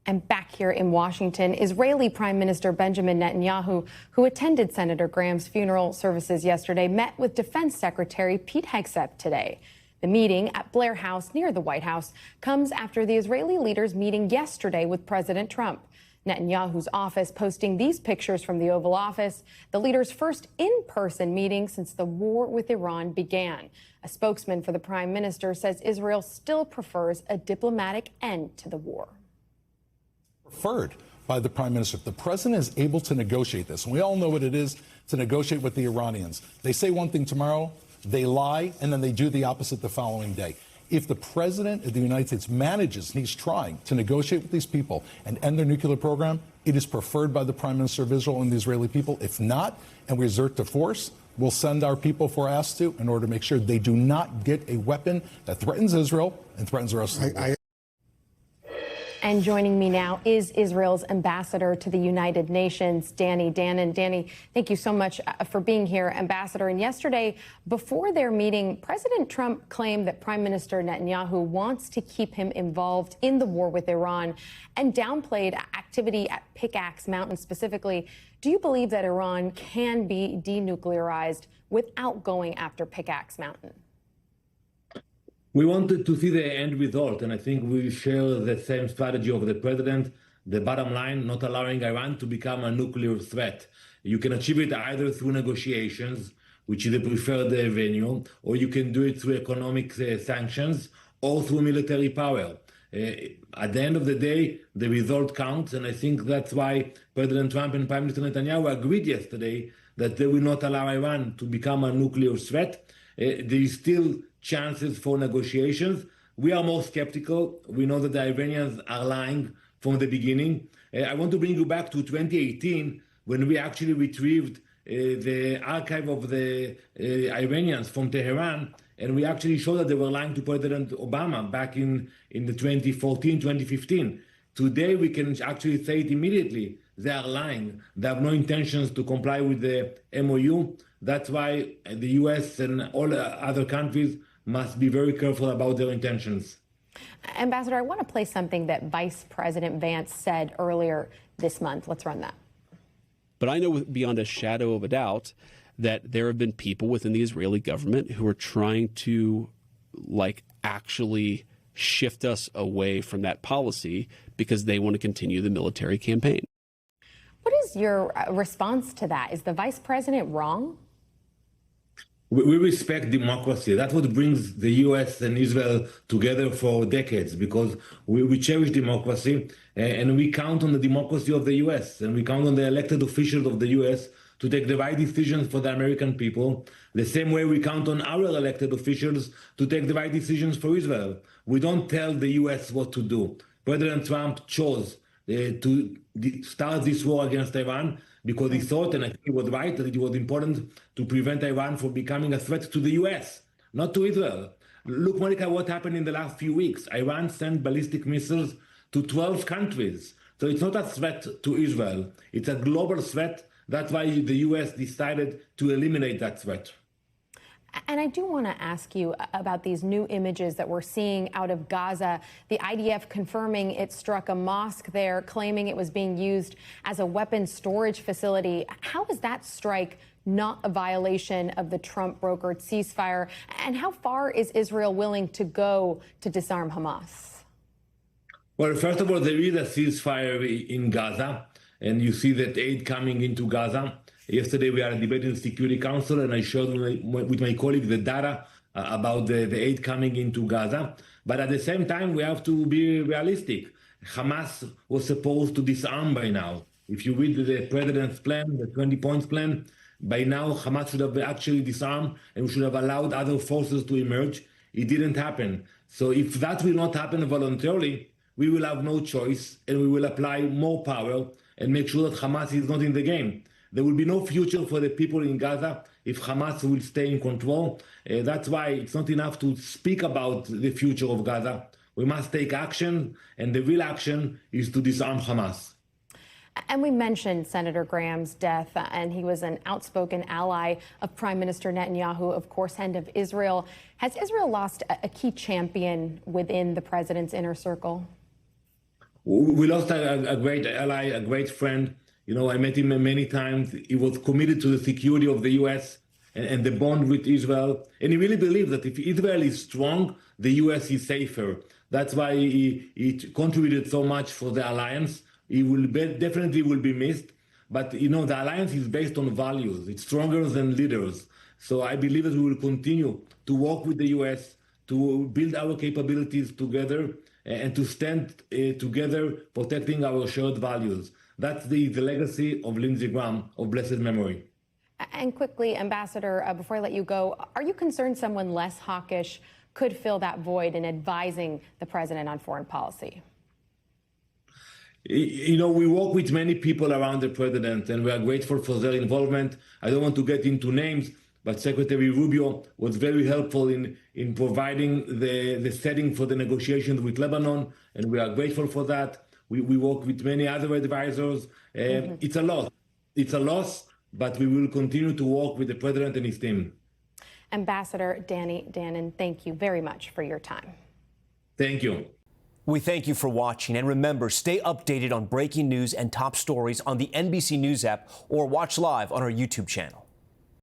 And back here in Washington, Israeli Prime Minister Benjamin Netanyahu, who attended Senator Graham's funeral services yesterday, met with Defense Secretary Pete Hegseth today. The meeting at Blair House near the White House comes after the Israeli leader's meeting yesterday with President Trump. Netanyahu's office posting these pictures from the Oval Office, the leader's first in-person meeting since the war with Iran began. A spokesman for the prime minister says Israel still prefers a diplomatic end to the war. Preferred by the prime minister. If the president is able to negotiate this, and we all know what it is to negotiate with the Iranians. They say one thing tomorrow, they lie, and then they do the opposite the following day. If the president of the United States manages, and he's trying to negotiate with these people and end their nuclear program, it is preferred by the prime minister of Israel and the Israeli people. If not, and we resort to force, we'll send our people if we're asked to in order to make sure they do not get a weapon that threatens Israel and threatens the rest of the world. And joining me now is Israel's ambassador to the United Nations, Danny Danon. Danny, thank you so much for being here, Ambassador. And yesterday, before their meeting, President Trump claimed that Prime Minister Netanyahu wants to keep him involved in the war with Iran and downplayed activity at Pickaxe Mountain specifically. Do you believe that Iran can be denuclearized without going after Pickaxe Mountain? We wanted to see the end result, and I think we share the same strategy of the president. The bottom line, not allowing Iran to become a nuclear threat. You can achieve it either through negotiations, which is the preferred venue, or you can do it through economic sanctions or through military power. At the end of the day, the result counts, and I think that's why President Trump and Prime Minister Netanyahu agreed yesterday that they will not allow Iran to become a nuclear threat. There is still chances for negotiations. We are more skeptical. We know that the Iranians are lying from the beginning. I want to bring you back to 2018 when we actually retrieved the archive of the Iranians from Tehran, and we actually showed that they were lying to President Obama back in the 2014, 2015. Today, we can actually say it immediately. They are lying. They have no intentions to comply with the MOU. That's why the U.S. and all other countries must be very careful about their intentions. Ambassador, I want to play something that Vice President Vance said earlier this month. Let's run that. But I know beyond a shadow of a doubt that there have been people within the Israeli government who are trying to, actually shift us away from that policy because they want to continue the military campaign. What is your response to that? Is the vice president wrong? We respect democracy. That's what brings the U.S. and Israel together for decades, because we cherish democracy, and we count on the democracy of the U.S. and we count on the elected officials of the U.S. to take the right decisions for the American people, the same way we count on our elected officials to take the right decisions for Israel. We don't tell the U.S. what to do. President Trump chose to start this war against Iran because he thought, and I think he was right, that it was important to prevent Iran from becoming a threat to the U.S., not to Israel. Look, Monica, what happened in the last few weeks. Iran sent ballistic missiles to 12 countries. So it's not a threat to Israel. It's a global threat. That's why the U.S. decided to eliminate that threat. And I do want to ask you about these new images that we're seeing out of Gaza. The IDF confirming it struck a mosque there, claiming it was being used as a weapons storage facility. How is that strike not a violation of the Trump-brokered ceasefire? And how far is Israel willing to go to disarm Hamas? Well, first of all, there is a ceasefire in Gaza, and you see that aid coming into Gaza. Yesterday, we had a debate in the Security Council, and I showed with my colleague the data about the aid coming into Gaza. But at the same time, we have to be realistic. Hamas was supposed to disarm by now. If you read the president's plan, the 20-point plan, by now Hamas should have actually disarmed and we should have allowed other forces to emerge. It didn't happen. So if that will not happen voluntarily, we will have no choice, and we will apply more power and make sure that Hamas is not in the game. There will be no future for the people in Gaza if Hamas will stay in control. That's why it's not enough to speak about the future of Gaza. We must take action, and the real action is to disarm Hamas. And we mentioned Senator Graham's death, and he was an outspoken ally of Prime Minister Netanyahu, of course, and of Israel. Has Israel lost a key champion within the president's inner circle? We lost a great ally, a great friend. I met him many times. He was committed to the security of the U.S. and the bond with Israel. And he really believed that if Israel is strong, the U.S. is safer. That's why he contributed so much for the alliance. He definitely will be missed. But, the alliance is based on values. It's stronger than leaders. So I believe that we will continue to work with the U.S., to build our capabilities together, and to stand together protecting our shared values. That's the legacy of Lindsey Graham of blessed memory. And quickly, Ambassador, before I let you go, are you concerned someone less hawkish could fill that void in advising the president on foreign policy? We work with many people around the president, and we are grateful for their involvement. I don't want to get into names, but Secretary Rubio was very helpful in providing the setting for the negotiations with Lebanon, and we are grateful for that. We work with many other advisors. It's a loss. It's a loss, but we will continue to work with the president and his team. Ambassador Danny Danon, thank you very much for your time. Thank you. We thank you for watching, and remember, stay updated on breaking news and top stories on the NBC News app or watch live on our YouTube channel.